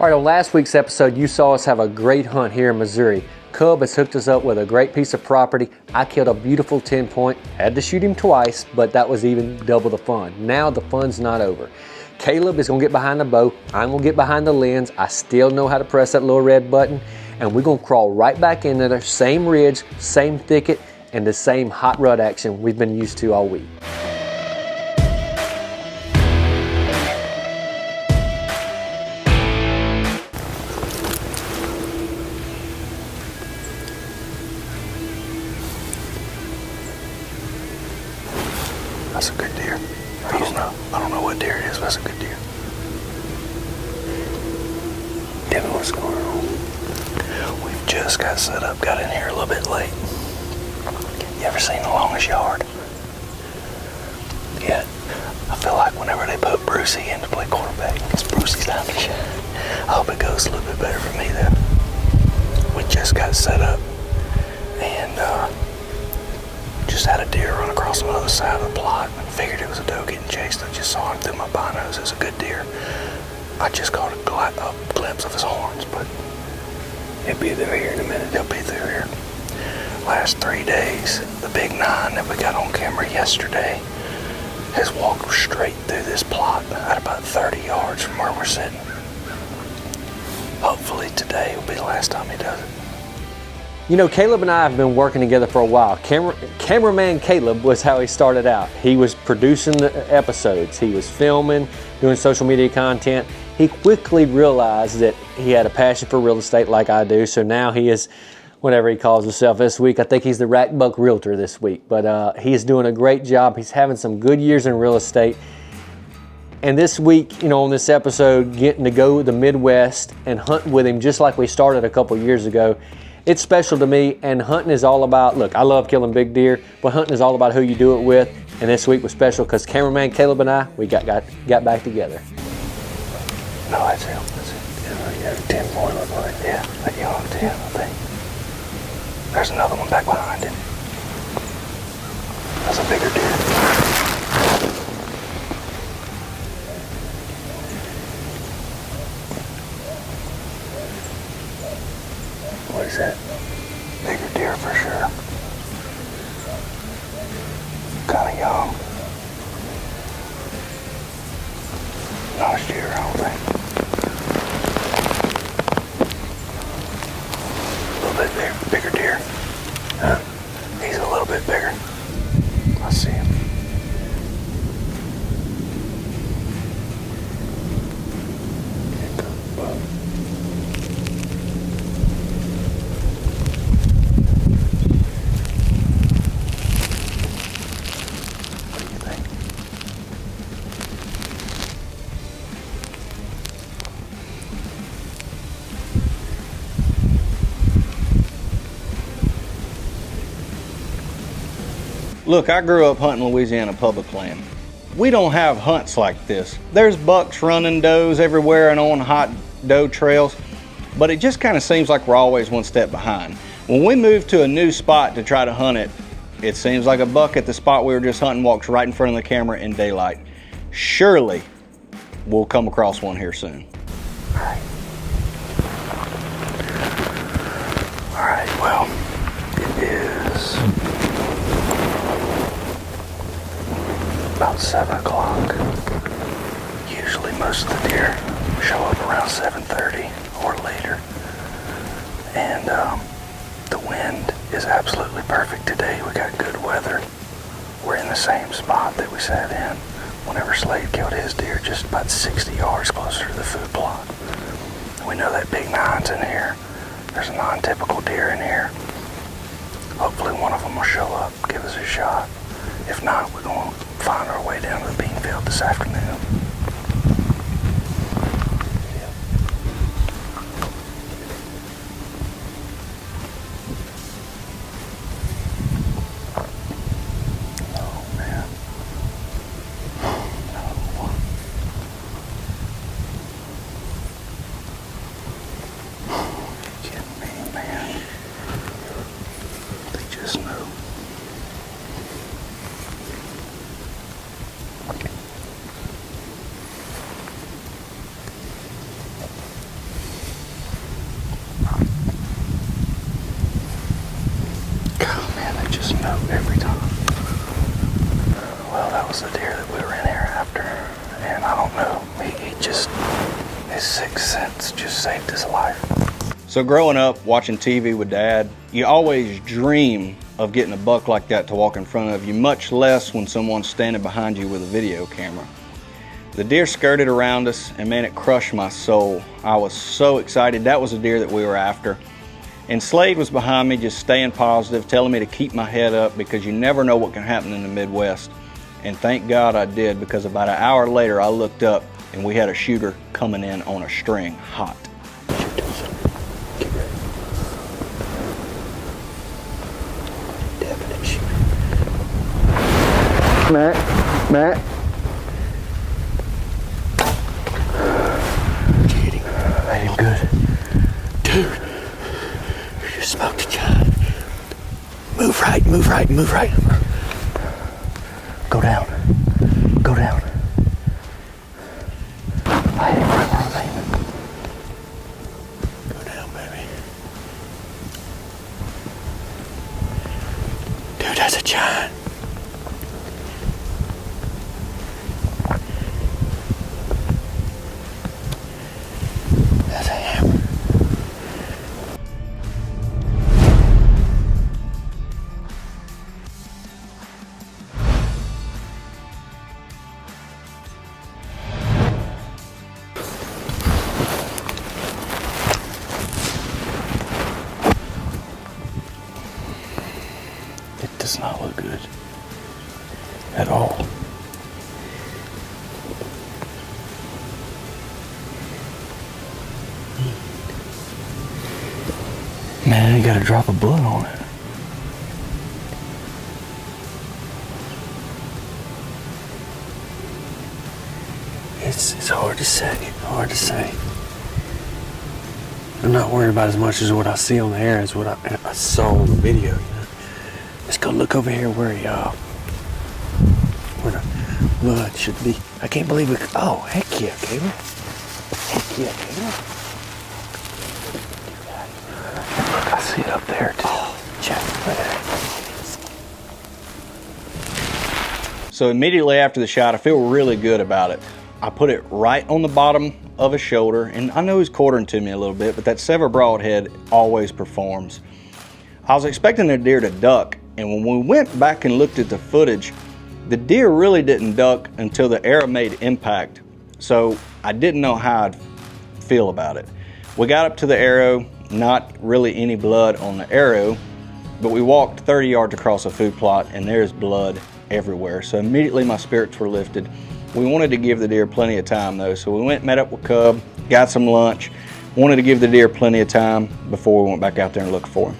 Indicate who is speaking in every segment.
Speaker 1: All right, on last week's episode, you saw us have a great hunt here in Missouri. Cub has hooked us up with a great piece of property. I killed a beautiful 10-point, had to shoot him twice, but that was even double the fun. Now the fun's not over. Caleb is gonna get behind the bow, I'm gonna get behind the lens. I still know how to press that little red button, and we're gonna crawl right back into there, same ridge, same thicket, and the same hot rut action we've been used to all week.
Speaker 2: That's a good deer. I don't know what deer it is, but that's a good deer. Tell me what's going on. We've just got set up, got in here a little bit late. You ever seen The Longest Yard? Yeah. I feel like whenever they put Brucey in to play quarterback, it's Brucey's time to shine. I hope it goes a little bit better for me though. We just got set up and just had a deer run across the other side of the plot and figured it was a doe getting chased. I just saw him through my binos. It was a good deer. I just caught a glimpse of his horns, but he'll be through here in a minute. He'll be through here. Last 3 days, the big 9 that we got on camera yesterday has walked straight through this plot at about 30 yards from where we're sitting. Hopefully today will be the last time he does it.
Speaker 1: You know, Caleb and I have been working together for a while. Cameraman Caleb was how he started out. He was producing the episodes. He was filming, doing social media content. He quickly realized that he had a passion for real estate like I do. So now he is whatever he calls himself this week. I think he's the Rack Buck Realtor this week. But he is doing a great job. He's having some good years in real estate. And this week, you know, on this episode, getting to go to the Midwest and hunt with him just like we started a couple years ago. It's special to me, and hunting is all about, look, I love killing big deer, but hunting is all about who you do it with. And this week was special because cameraman Caleb and I, we got back together.
Speaker 2: No, that's him. Yeah, 10-point look like. Yeah, that yellow 10, I think. There's another one back behind him. That's a bigger deer. What is that? Bigger deer for sure. Kind of young. Nice deer, I don't think. A little bit bigger deer. Huh? He's a little bit bigger. I see him.
Speaker 3: Look, I grew up hunting Louisiana public land. We don't have hunts like this. There's bucks running does everywhere and on hot doe trails, but it just kind of seems like we're always one step behind. When we move to a new spot to try to hunt it, it seems like a buck at the spot we were just hunting walks right in front of the camera in daylight. Surely we'll come across one here soon.
Speaker 2: All right, well, it is about 7 o'clock. Usually most of the deer show up around 7:30 or later. And the wind is absolutely perfect today. We got good weather. We're in the same spot that we sat in whenever Slade killed his deer, just about 60 yards closer to the food plot. We know that big 9's in here. There's a non-typical deer in here. Hopefully one of them will show up, give us a shot. If not, we're going to find our way down to the bean field this afternoon. Oh, man. You kidding me, man? They just know. No, every time. Well, that was the deer that we were in here after. And I don't know, he just, his sixth sense just saved his life.
Speaker 3: So growing up, watching TV with Dad, you always dream of getting a buck like that to walk in front of you, much less when someone's standing behind you with a video camera. The deer skirted around us, and man, it crushed my soul. I was so excited. That was the deer that we were after. And Slade was behind me, just staying positive, telling me to keep my head up because you never know what can happen in the Midwest. And thank God I did, because about an hour later I looked up and we had a shooter coming in on a string, hot.
Speaker 2: Get ready. Definite shooter. Matt. Get him. Made him good. Dude, you just smoked a giant. Move right. Go down. I hit him right where I was aiming. Go down, baby. Dude, that's a giant. That's a hammer. It does not look good at all. Man, you got a drop of blood on it. It's hard to say. I'm not worried about as much as what I see on the air as what I saw on the video, you know. Let's go look over here where the blood should be. I can't believe it. Oh, heck yeah, Caleb. Look, I see it up there too. Oh, check that.
Speaker 3: So immediately after the shot, I feel really good about it. I put it right on the bottom of his shoulder, and I know he's quartering to me a little bit, but that Sever Broadhead always performs. I was expecting the deer to duck, and when we went back and looked at the footage, the deer really didn't duck until the arrow made impact. So I didn't know how I'd feel about it. We got up to the arrow, not really any blood on the arrow, but we walked 30 yards across a food plot and there's blood everywhere. So immediately my spirits were lifted. We wanted to give the deer plenty of time though, so we went and met up with Cub, got some lunch, wanted to give the deer plenty of time before we went back out there and looked for him.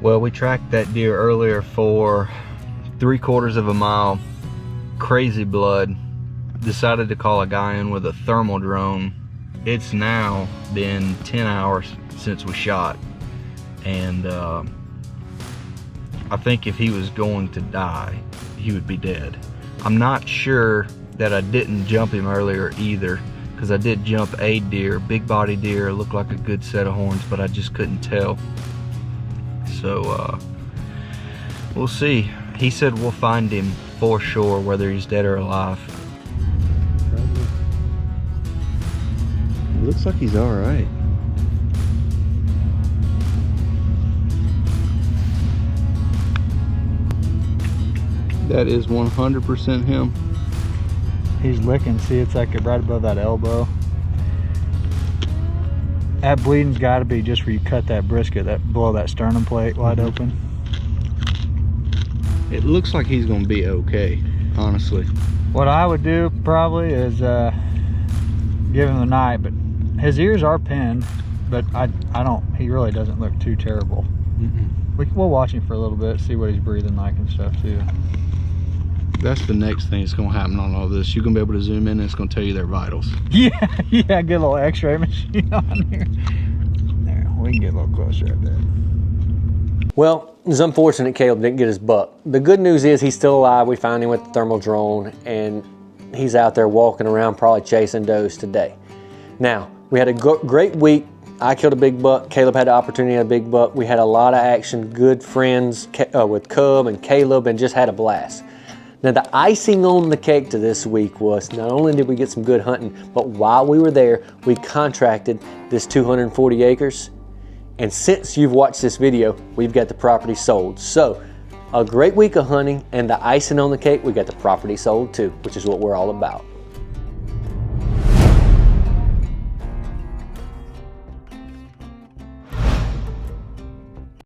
Speaker 3: Well, we tracked that deer earlier for 3/4 of a mile. Crazy blood. Decided to call a guy in with a thermal drone. It's now been 10 hours since we shot, and I think if he was going to die, he would be dead. I'm not sure that I didn't jump him earlier either, because I did jump a deer, big body deer, looked like a good set of horns, but I just couldn't tell. So we'll see. He said we'll find him for sure, whether he's dead or alive.
Speaker 4: It looks like he's all right. That is 100% him.
Speaker 5: He's licking. See, it's like right above that elbow. That bleeding's got to be just where you cut that brisket, that below that sternum plate wide open.
Speaker 4: It looks like he's gonna be okay, honestly.
Speaker 5: What I would do probably is give him a night, but his ears are pinned, but he really doesn't look too terrible. We'll watch him for a little bit, see what he's breathing like and stuff too.
Speaker 4: That's the next thing that's gonna happen on all this. You're gonna be able to zoom in and it's gonna tell you their vitals.
Speaker 5: Yeah, get a little x-ray machine on here. There, we can get a little closer at that.
Speaker 1: Well, it's unfortunate Caleb didn't get his buck. The good news is he's still alive. We found him with the thermal drone, and he's out there walking around probably chasing does today. Now, we had a great week. I killed a big buck. Caleb had the opportunity at a big buck. We had a lot of action, good friends with Cub and Caleb, and just had a blast. Now, the icing on the cake to this week was not only did we get some good hunting, but while we were there, we contracted this 240 acres. And since you've watched this video, we've got the property sold. So a great week of hunting, and the icing on the cake, we got the property sold too, which is what we're all about.